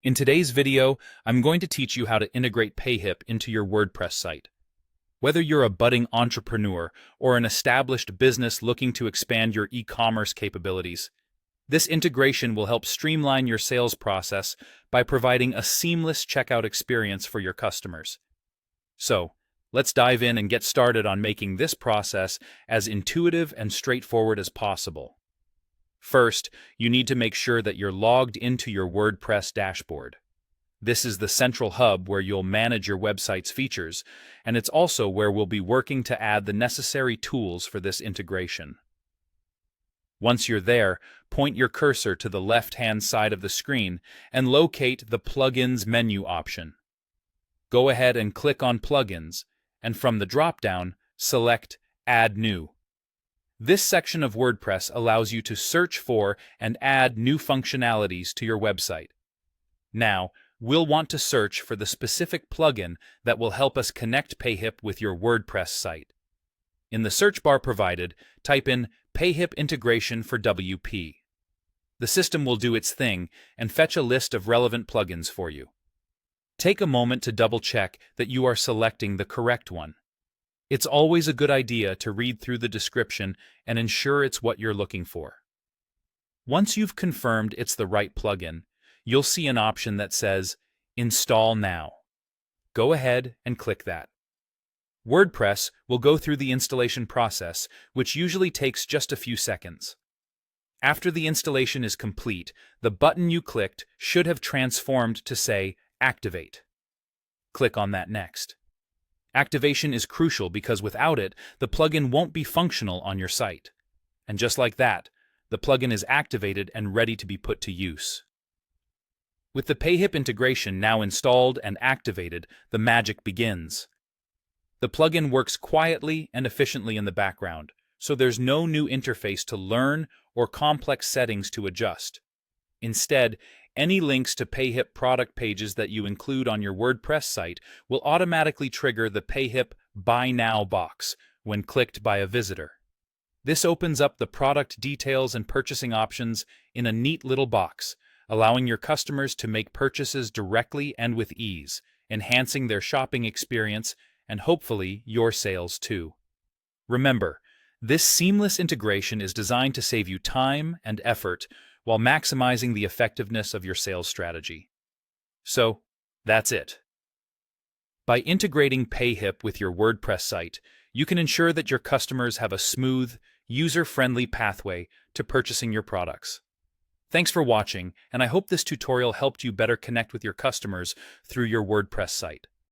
In today's video, I'm going to teach you how to integrate Payhip into your WordPress site. Whether you're a budding entrepreneur or an established business looking to expand your e-commerce capabilities, this integration will help streamline your sales process by providing a seamless checkout experience for your customers. So, let's dive in and get started on making this process as intuitive and straightforward as possible. First, you need to make sure that you're logged into your WordPress dashboard. This is the central hub where you'll manage your website's features, and it's also where we'll be working to add the necessary tools for this integration. Once you're there, point your cursor to the left-hand side of the screen and locate the Plugins menu option. Go ahead and click on Plugins, and from the drop-down, select Add New. This section of WordPress allows you to search for and add new functionalities to your website. Now, we'll want to search for the specific plugin that will help us connect Payhip with your WordPress site. In the search bar provided, type in Payhip integration for WP. The system will do its thing and fetch a list of relevant plugins for you. Take a moment to double-check that you are selecting the correct one. It's always a good idea to read through the description and ensure it's what you're looking for. Once you've confirmed it's the right plugin, you'll see an option that says Install Now. Go ahead and click that. WordPress will go through the installation process, which usually takes just a few seconds. After the installation is complete, the button you clicked should have transformed to say Activate. Click on that next. Activation is crucial because without it, the plugin won't be functional on your site. And just like that, the plugin is activated and ready to be put to use. With the Payhip integration now installed and activated, the magic begins. The plugin works quietly and efficiently in the background, so there's no new interface to learn or complex settings to adjust. Instead, any links to Payhip product pages that you include on your WordPress site will automatically trigger the Payhip Buy Now box when clicked by a visitor. This opens up the product details and purchasing options in a neat little box, allowing your customers to make purchases directly and with ease, enhancing their shopping experience and hopefully your sales too. Remember, this seamless integration is designed to save you time and effort while maximizing the effectiveness of your sales strategy. So, that's it. By integrating Payhip with your WordPress site, you can ensure that your customers have a smooth, user-friendly pathway to purchasing your products. Thanks for watching, and I hope this tutorial helped you better connect with your customers through your WordPress site.